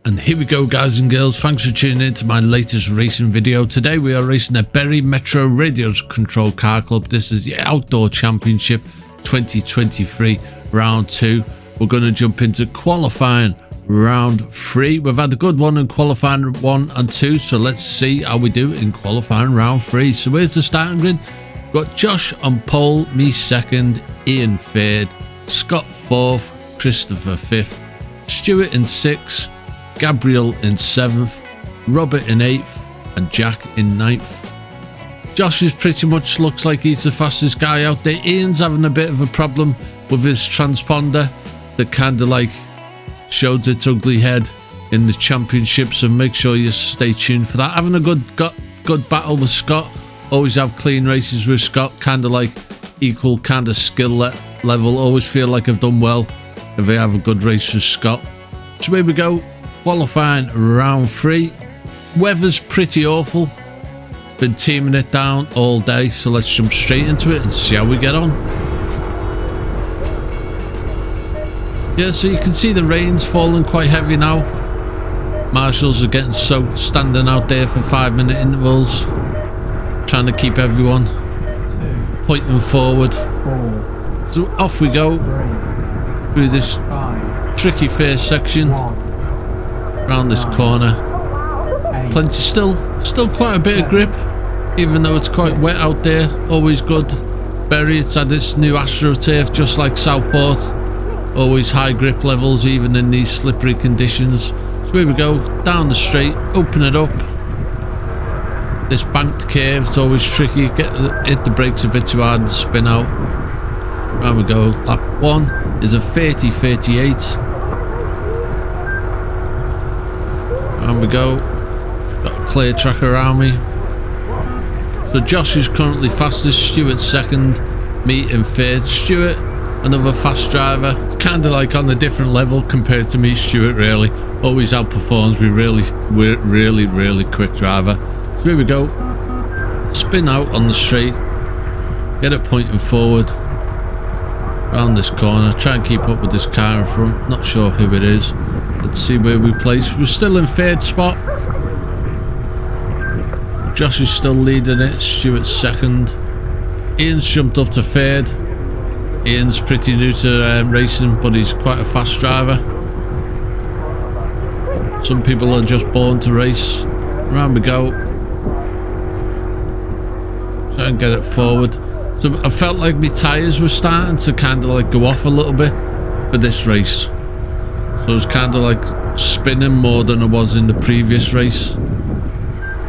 And here we go, guys and girls. Thanks for tuning in to my latest racing video. Today we are racing at Bury Metro Radio Control Car Club. This is the Outdoor Championship 2023 round 2. We're going to jump into qualifying round 3. We've had a good one in qualifying 1 and 2, so let's see how we do in qualifying round 3. So here's the starting grid. We've got Josh on pole, me second, Ian third, Scott fourth, Christopher fifth, Stuart in 6th, Gabriel in 7th, Robert in 8th, and Jack in 9th. Josh is pretty much looks like he's the fastest guy out there. Ian's having a bit of a problem with his transponder that kind of like showed its ugly head in the championship, so make sure you stay tuned for that. Having a good battle with Scott. Always have clean races with Scott, kind of like equal kind of skill level. Always feel like I've done well if I have a good race with Scott. So here we go, qualifying round 3. Weather's pretty awful. Been teaming it down all day, so let's jump straight into it and see how we get on. Yeah, so you can see the rain's falling quite heavy now. Marshals are getting soaked, standing out there for 5-minute intervals, trying to keep everyone pointing forward. So off we go through this tricky first section, around this corner. Plenty, still quite a bit of grip, even though it's quite wet out there. Always good. Bury, it's had this new AstroTurf just like Southport. Always high grip levels even in these slippery conditions. So here we go, down the straight, open it up. This banked curve, it's always tricky. Hit the brakes a bit too hard and spin out. Round we go. Lap 1 is a 30.38. Round we go. Got a clear track around me. So Josh is currently fastest, Stuart second, me in third. Stuart, another fast driver, kind of like on a different level compared to me. Stuart really always outperforms me. Really quick driver. So here we go. Spin out on the straight, get it pointing forward around this corner, try and keep up with this car in front. Not sure who it is. Let's see where we place. We're still in third spot. Josh is still leading it, Stuart's second. Ian's jumped up to third. Ian's pretty new to racing, but he's quite a fast driver. Some people are just born to race. Around we go. Try and get it forward. So I felt like my tyres were starting to kind of like go off a little bit for this race. So it was kind of like spinning more than it was in the previous race.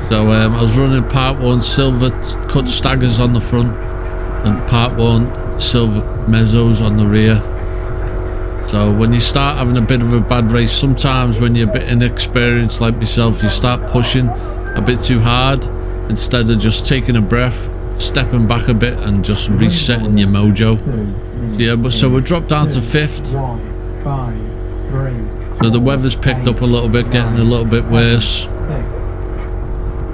So I was running part 1 silver cut staggers on the front and part 1 silver mezzos on the rear. So when you start having a bit of a bad race, sometimes when you're a bit inexperienced like myself, you start pushing a bit too hard instead of just taking a breath, stepping back a bit and just resetting your mojo. So yeah, so we dropped down to 5th. So the weather's picked up a little bit, getting a little bit worse.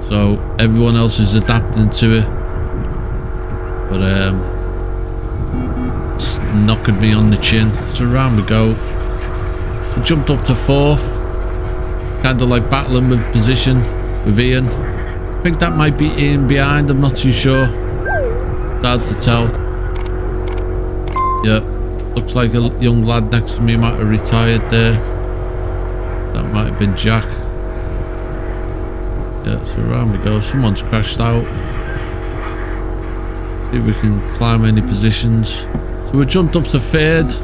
So everyone else is adapting to it. But it's knocking me on the chin. So around we go. We jumped up to 4th. Kind of like battling with position with Ian. I think that might be Ian behind, I'm not too sure. It's hard to tell. Yeah, looks like a young lad next to me might have retired there. That might have been Jack. Yeah, so around we go. Someone's crashed out. See if we can climb any positions. So we jumped up to 3rd.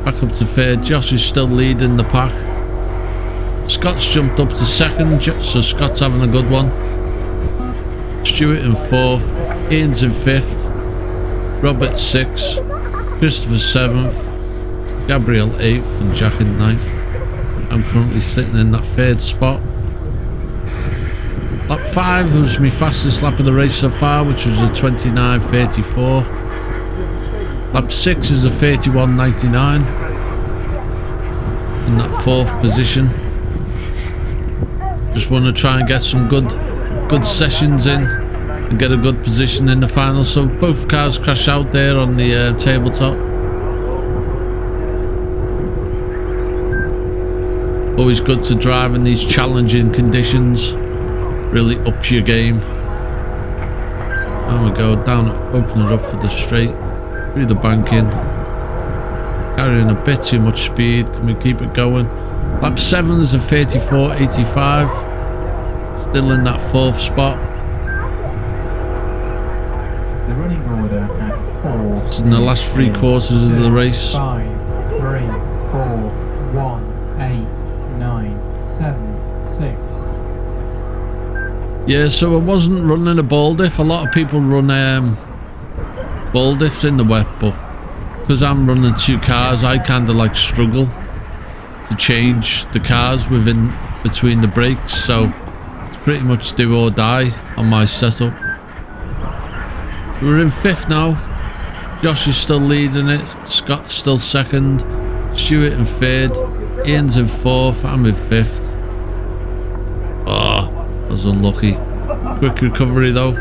Back up to 3rd. Josh is still leading the pack. Scott's jumped up to 2nd, so Scott's having a good one. Stuart in 4th. Ian's in 5th. Robert 6th. Christopher 7th. Gabriel 8th and Jack in 9th. I'm currently sitting in that 3rd spot. Lap 5 was my fastest lap of the race so far, which was a 29.34. Lap 6 is a 31.99. In that 4th position. Just want to try and get some good sessions in and get a good position in the final. So both cars crash out there on the tabletop. Always good to drive in these challenging conditions. Really ups your game. And we go down, open it up for the straight, through the banking. Carrying a bit too much speed. Can we keep it going? Lap 7's a 34.85. Still in that 4th spot. The running order at 4. It's in the last 3 quarters of the race. 5, 3, 4, 1, 8, 9, 7, 6. Yeah, so I wasn't running a ball diff. A lot of people run ball diffs in the wet, but because I'm running 2 cars, I kind of like struggle to change the cars between the brakes, so it's pretty much do or die on my setup. We're in 5th now. Josh is still leading it. Scott's still 2nd. Stuart in 3rd. Ian's in 4th. I'm in 5th. Oh, I was unlucky. Quick recovery though.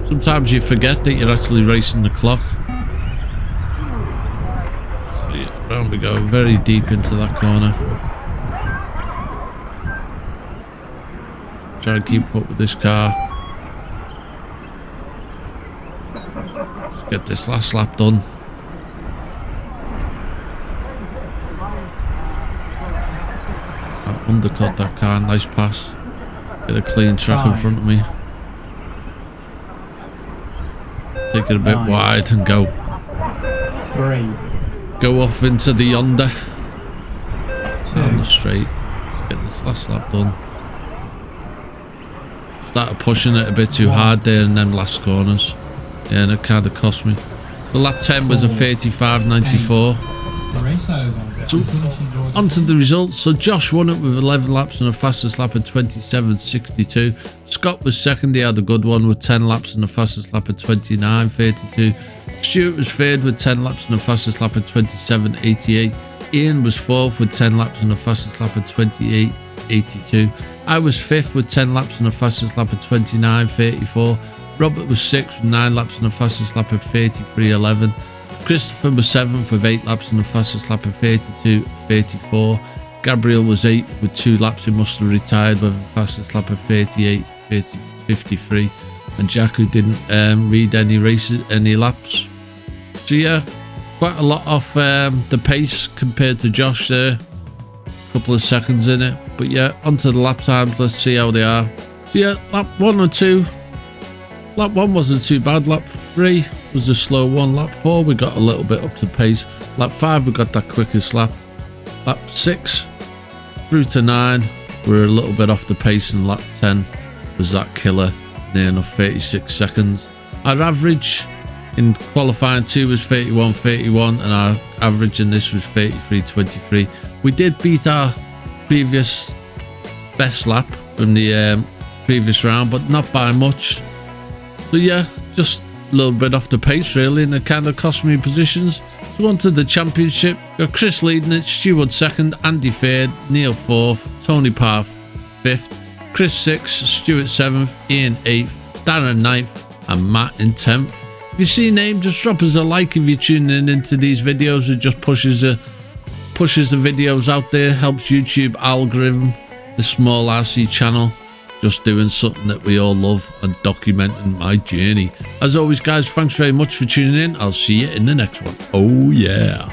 Sometimes you forget that you're actually racing the clock. So yeah, round we go. Very deep into that corner. Try and keep up with this car. Just get this last lap done. I undercut that car. Nice pass. Get a clean track in front of me. Take it a bit wide and go. 3. Go off into the yonder. Down the straight. Let's get this last lap done. Started pushing it a bit too hard there in them last corners. Yeah, and it kind of cost me. The lap 10 was a 35.94. Race over. So, onto the results. So Josh won it with 11 laps and a fastest lap of 27.62. Scott was 2nd. He had a good one with 10 laps and a fastest lap of 29.32. Stuart was 3rd with 10 laps and a fastest lap of 27.88. Ian was 4th with 10 laps and a fastest lap of 28.82. I was 5th with 10 laps and a fastest lap of 29.34. Robert was 6th with 9 laps and a fastest lap of 33.11. Christopher was 7th with 8 laps and a fastest lap of 32.34. Gabriel was 8th with 2 laps. He must have retired with a fastest lap of 38.53. And Jack, who didn't read any laps. So yeah, quite a lot off the pace compared to Josh there. Couple of seconds in it, but yeah, onto the lap times. Let's see how they are. So yeah, lap 1 and 2. Lap 1 wasn't too bad. Lap 3 was a slow one. Lap 4 we got a little bit up to pace. Lap 5 we got that quickest lap. Lap 6 through to 9 we're a little bit off the pace, and lap 10 was that killer, near enough 36 seconds. Our average in qualifying 2 was 31.31 and our average in this was 33.23. We did beat our previous best lap from the previous round, but not by much. So yeah, just a little bit off the pace really, and it kind of cost me positions. So on to the championship. Got Chris leading it, Stuart 2nd, Andy 3rd, Neil 4th, Tony Parr 5th, Chris 6th, Stuart 7th, Ian 8th, Darren 9th and Matt in 10th. If you see a name, just drop us a like if you're tuning into these videos. It just pushes the videos out there, helps YouTube algorithm the small RC channel. Just doing something that we all love and documenting my journey. As always guys, thanks very much for tuning in. I'll see you in the next one. Oh yeah.